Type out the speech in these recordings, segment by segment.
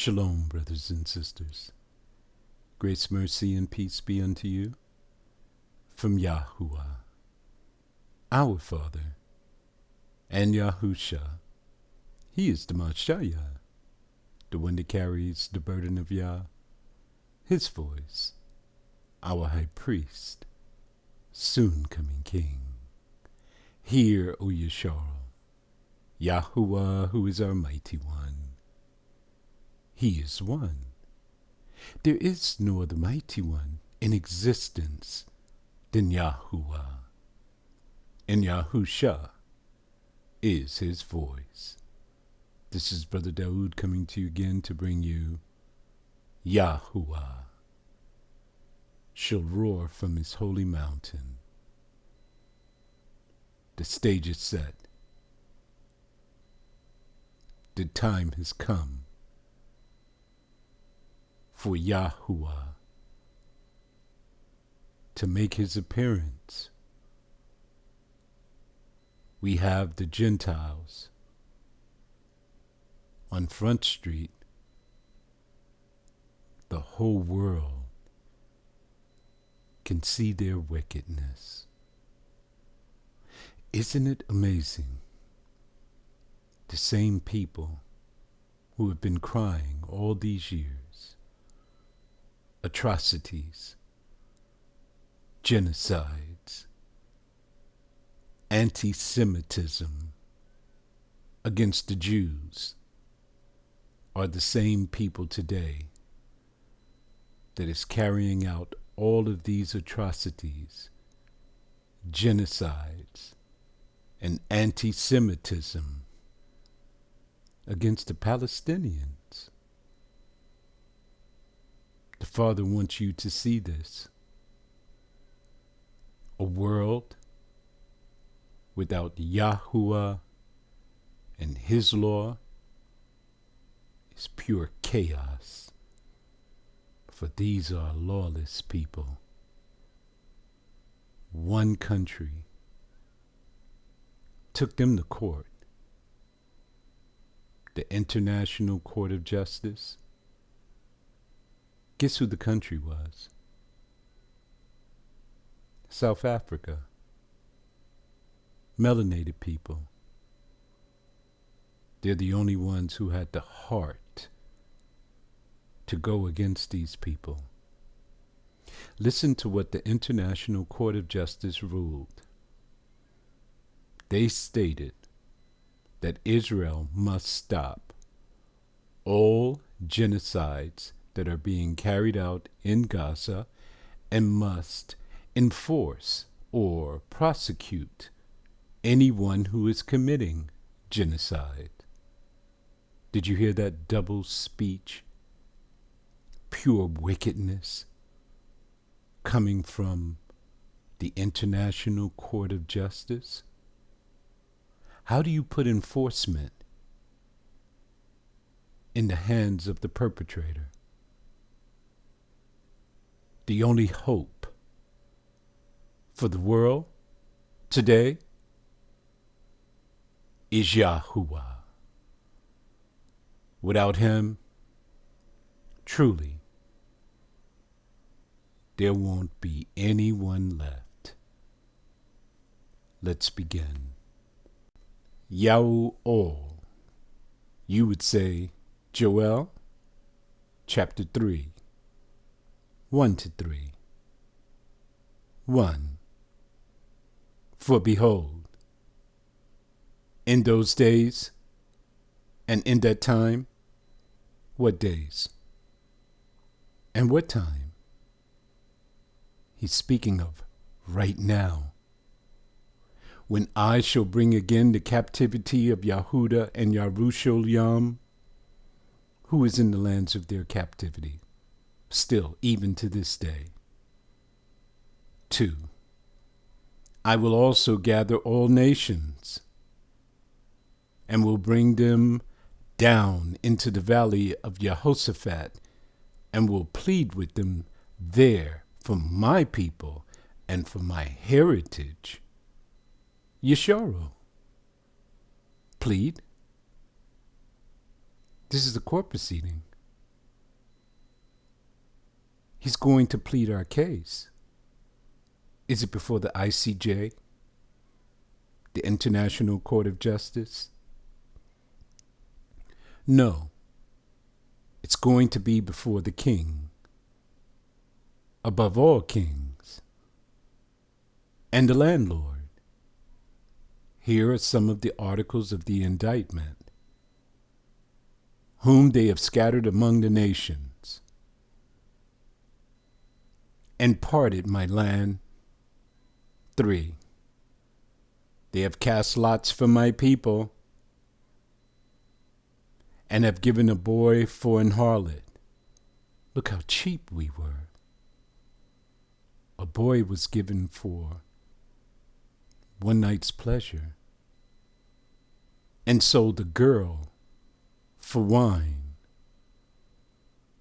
Shalom, brothers and sisters. Grace, mercy, and peace be unto you from YAHUAH, our Father, and Yahusha. He is the Messiah, the one that carries the burden of Yah, his voice, our high priest, soon coming King. Hear, O Yeshua, YAHUAH, who is our mighty one. He is one. There is no other mighty one in existence than YAHUAH, and Yahusha is his voice. This is Brother Daoud coming to you again to bring you YAHUAH shall roar from his holy mountain. The stage is set. The time has come for YAHUAH to make his appearance. We have the Gentiles on Front Street. The whole world can see their wickedness. Isn't it amazing? The same people who have been crying all these years, atrocities, genocides, anti-Semitism against the Jews, are the same people today that is carrying out all of these atrocities, genocides, and anti-Semitism against the Palestinians. The Father wants you to see this. A world without YAHUAH and his law is pure chaos, for these are lawless people. One country took them to court, the International Court of Justice. Guess who the country was? South Africa. Melanated people. They're the only ones who had the heart to go against these people. Listen to what the International Court of Justice ruled. They stated that Israel must stop all genocides that are being carried out in Gaza and must enforce or prosecute anyone who is committing genocide. Did you hear that double speech? Pure wickedness coming from the International Court of Justice? How do you put enforcement in the hands of the perpetrator? The only hope for the world today is YAHUAH. Without him, truly, there won't be anyone left. Let's begin. YAHUAH. You would say Joel chapter 3. 1 to 3. 1. For behold, in those days and in that time, what days? And what time? He's speaking of right now. When I shall bring again the captivity of Yehuda and Yerushalayim, who is in the lands of their captivity, still, even to this day. 2. I will also gather all nations, and will bring them down into the valley of Jehoshaphat, and will plead with them there for my people and for my heritage. Yesharo. Plead. This is a court proceeding. he's going to plead our case? Is it before the ICJ, the International Court of Justice? No, it's going to be before the King, above all kings, and the landlord. Here are some of the articles of the indictment. Whom they have scattered among the nations, and parted my land. 3. They have cast lots for my people, and have given a boy for an harlot. Look how cheap we were. A boy was given for one night's pleasure, and sold a girl for wine.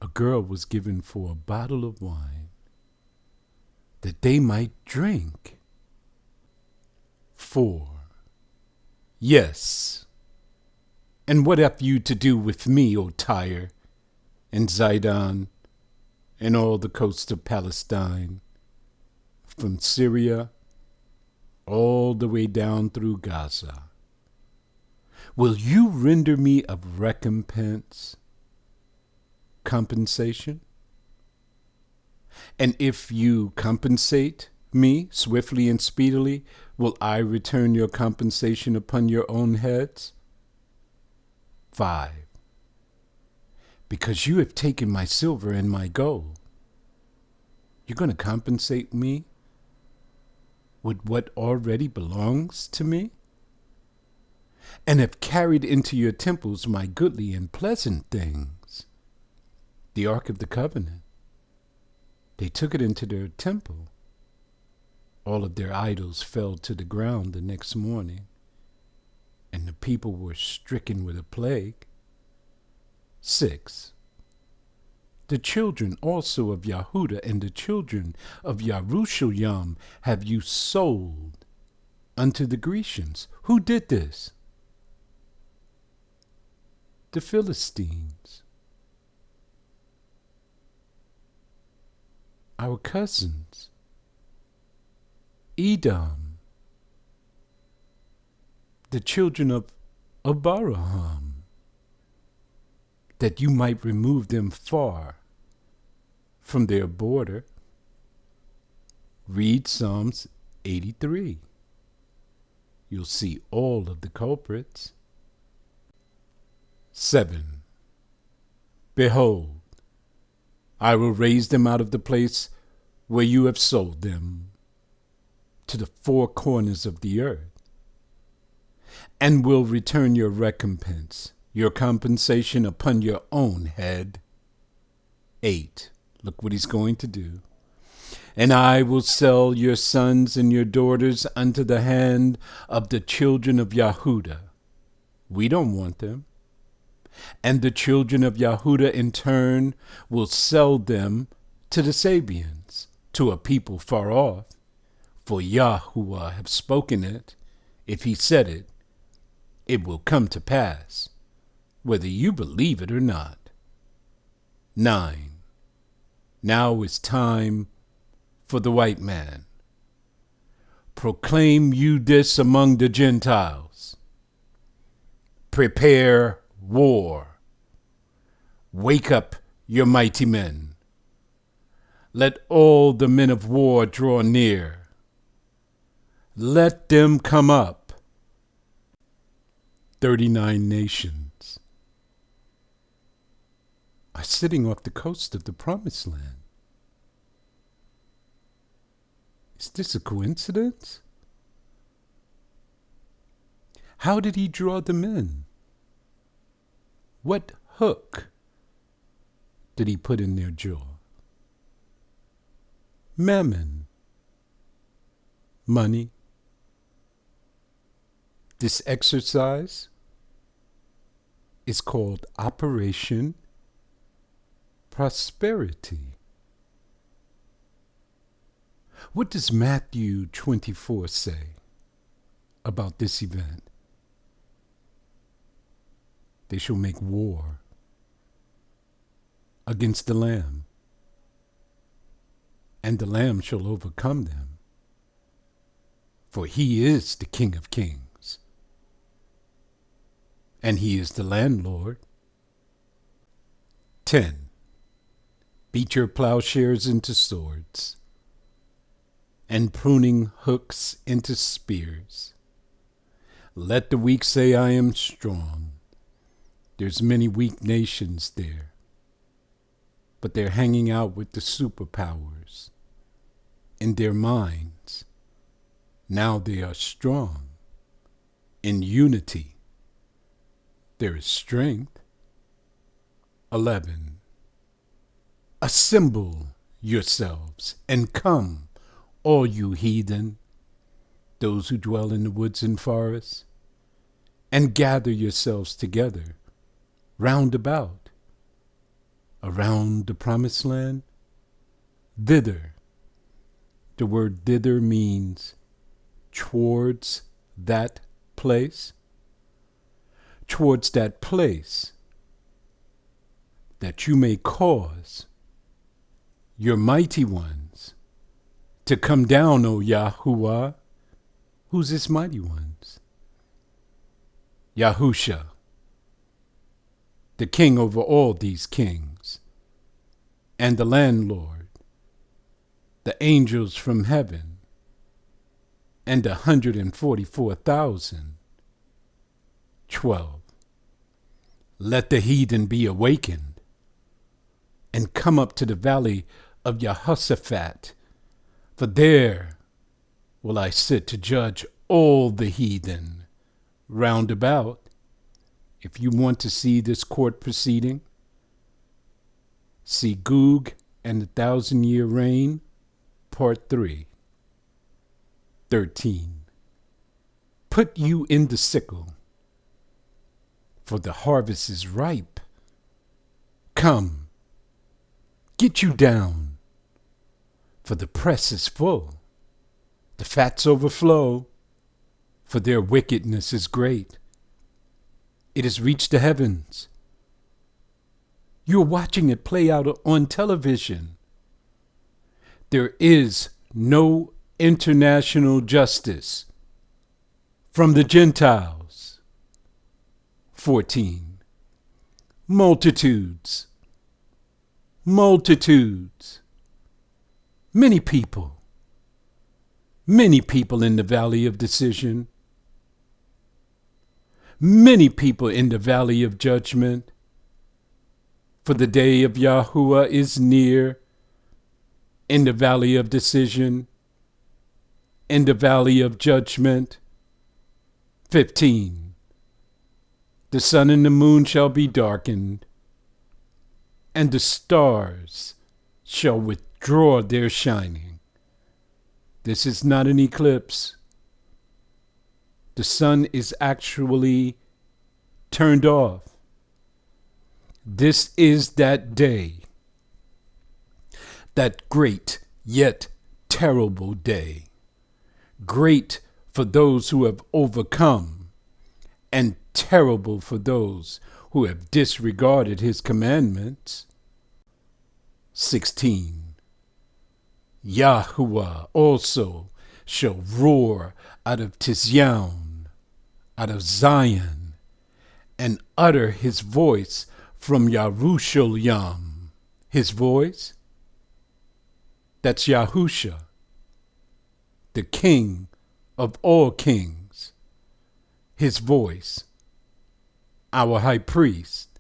A girl was given for a bottle of wine, that they might drink. 4. Yes, and what have you to do with me, O Tyre, and Zidon, and all the coast of Palestine, from Syria all the way down through Gaza? Will you render me of recompense, compensation? And if you compensate me swiftly and speedily, will I return your compensation upon your own heads? 5. Because you have taken my silver and my gold, you're going to compensate me with what already belongs to me? And have carried into your temples my goodly and pleasant things, the Ark of the Covenant. They took it into their temple. All of their idols fell to the ground the next morning, and the people were stricken with a plague. 6. The children also of Yahudah and the children of Yerushalayim have you sold unto the Grecians. Who did this? The Philistines, our cousins, Edom, the children of Abraham, that you might remove them far from their border. Read Psalms 83. You'll see all of the culprits. 7. Behold, I will raise them out of the place where you have sold them, to the four corners of the earth, and will return your recompense, your compensation upon your own head. 8. Look what he's going to do. And I will sell your sons and your daughters unto the hand of the children of Yahudah. We don't want them. And the children of Yahudah in turn will sell them to the Sabians, to a people far off. For YAHUAH have spoken it. If he said it, it will come to pass, whether you believe it or not. 9. Now is time for the white man. Proclaim you this among the Gentiles. Prepare war. Wake up your mighty men. Let all the men of war draw near. Let them come up. 39 nations are sitting off the coast of the Promised Land. Is this a coincidence? How did he draw them in? What hook did he put in their jaw? Mammon. Money. This exercise is called Operation Prosperity. What does Matthew 24 say about this event? They shall make war against the Lamb, and the Lamb shall overcome them. For he is the King of kings, and he is the landlord. 10. Beat your plowshares into swords, and pruning hooks into spears. Let the weak say, I am strong. There's many weak nations there, but they're hanging out with the superpowers. In their minds, now they are strong. In unity, there is strength. 11. Assemble yourselves and come, all you heathen, those who dwell in the woods and forests, and gather yourselves together round about, around the promised land. Thither. The word thither means towards that place. Towards that place, that you may cause your mighty ones to come down, O YAHUAH. Who's his mighty ones? Yahushua, the king over all these kings, and the landlord, the angels from heaven, and 144,000. 12. Let the heathen be awakened, and come up to the valley of Jehoshaphat, for there will I sit to judge all the heathen round about. If you want to see this court proceeding, see Gog and the 1,000-year reign, Part 3. 13. Put you in the sickle, for the harvest is ripe. Come, get you down, for the press is full. The fats overflow, for their wickedness is great. It has reached the heavens. You're watching it play out on television. There is no international justice from the Gentiles. 14. Multitudes. Many people in the valley of decision, many people in the valley of judgment, for the day of YAHUAH is near, in the valley of decision, in the valley of judgment. 15. The sun and the moon shall be darkened, and the stars shall withdraw their shining. This is not an eclipse. The sun is actually turned off. This is that day, that great yet terrible day. Great for those who have overcome, and terrible for those who have disregarded his commandments. 16. YAHUAH also shall roar out of Tizyon, out of Zion, and utter his voice from Yerushalayim. His voice? That's Yahushua, the King of all kings. His voice, our high priest,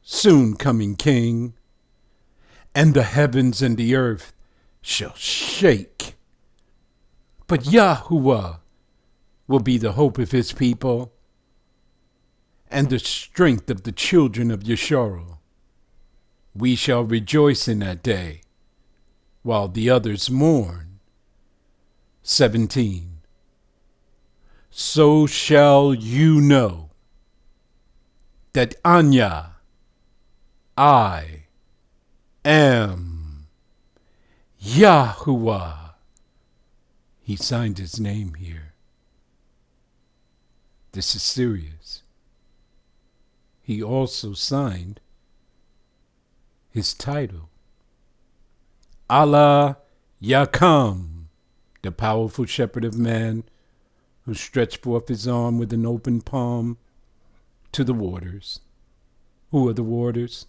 soon coming king, and the heavens and the earth shall shake. But YAHUAH will be the hope of his people and the strength of the children of Yasharel. We shall rejoice in that day, while the others mourn. 17. So shall you know that Anya, I am YAHUAH. He signed his name here. This is serious. He also signed his title. Allah Yakam, the powerful shepherd of man, who stretched forth his arm with an open palm to the waters. Who are the waters?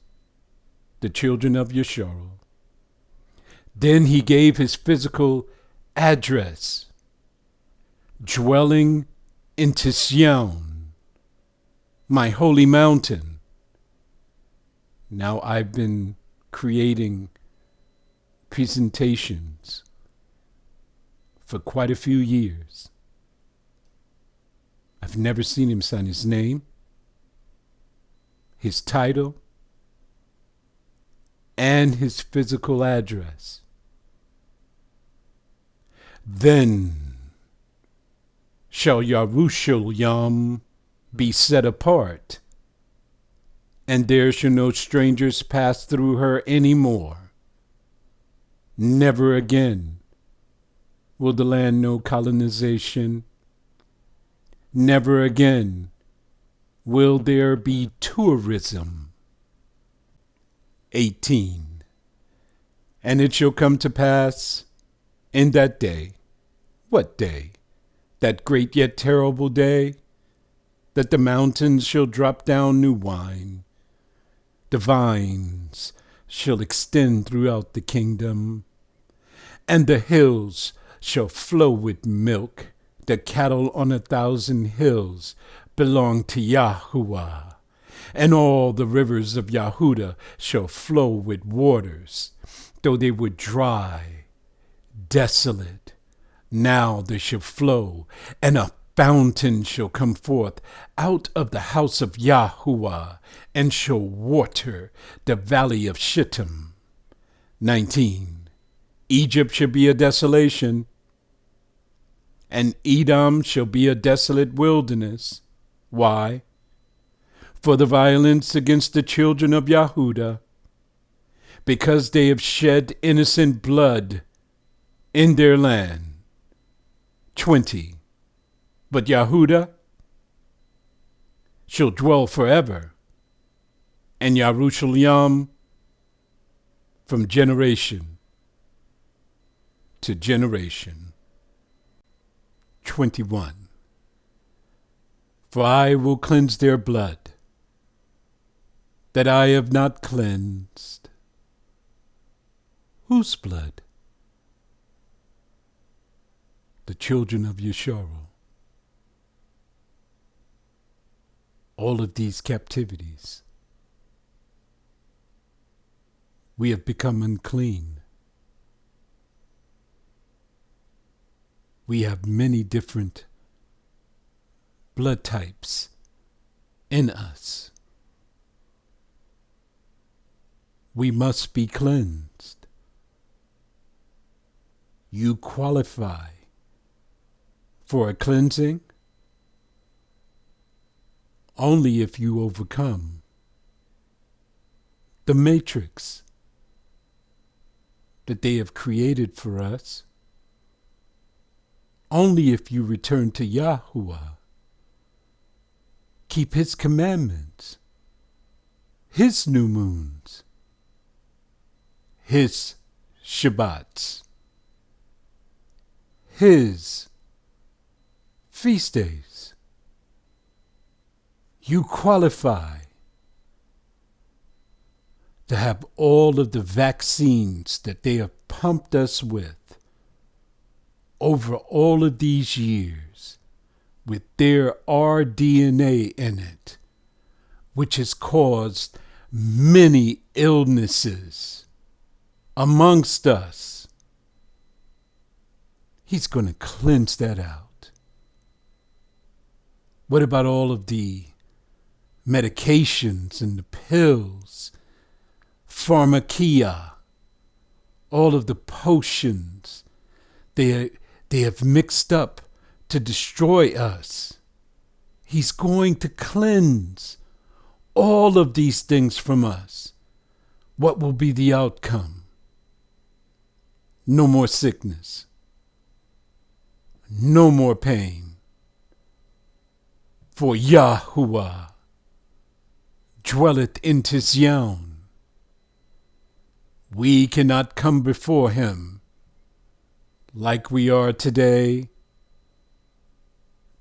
The children of YAHUAH. Then he gave his physical address, dwelling in Sion, my holy mountain. Now I've been creating presentations for quite a few years. I've never seen him sign his name, his title, and his physical address. Then shall Yerushalayim be set apart, and there shall no strangers pass through her any more. Never again will the land know colonization. Never again will there be tourism. 18. And it shall come to pass in that day. What day? That great yet terrible day, that the mountains shall drop down new wine. The vines shall extend throughout the kingdom, and the hills shall flow with milk. The cattle on 1,000 hills belong to YAHUAH, and all the rivers of Yehudah shall flow with waters, though they were dry, desolate. Now they shall flow, and a fountain shall come forth out of the house of YAHUAH, and shall water the valley of Shittim. 19. Egypt shall be a desolation, and Edom shall be a desolate wilderness. Why? For the violence against the children of Yehudah, because they have shed innocent blood in their land. 20. But Yehudah shall dwell forever, and Yerushalayim from generation to generation. 21. For I will cleanse their blood, that I have not cleansed. Whose blood? The children of YAHUAH. All of these captivities, we have become unclean. We have many different blood types in us. We must be cleansed. You qualify for a cleansing only if you overcome the matrix that they have created for us. Only if you return to YAHUAH, keep his commandments, his new moons, his Shabbats, his feast days. You qualify to have all of the vaccines that they have pumped us with over all of these years, with their rDNA in it, which has caused many illnesses amongst us. He's going to cleanse that out. What about all of the medications and the pills, pharmakia, all of the potions they have mixed up to destroy us? He's going to cleanse all of these things from us. What will be the outcome? No more sickness. No more pain. For YAHUAH dwelleth in Sion. We cannot come before him like we are today.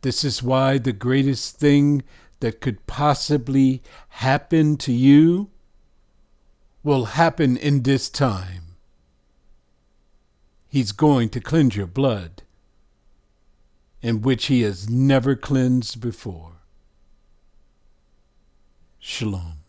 This is why the greatest thing that could possibly happen to you will happen in this time. He's going to cleanse your blood, in which he has never cleansed before. Shalom.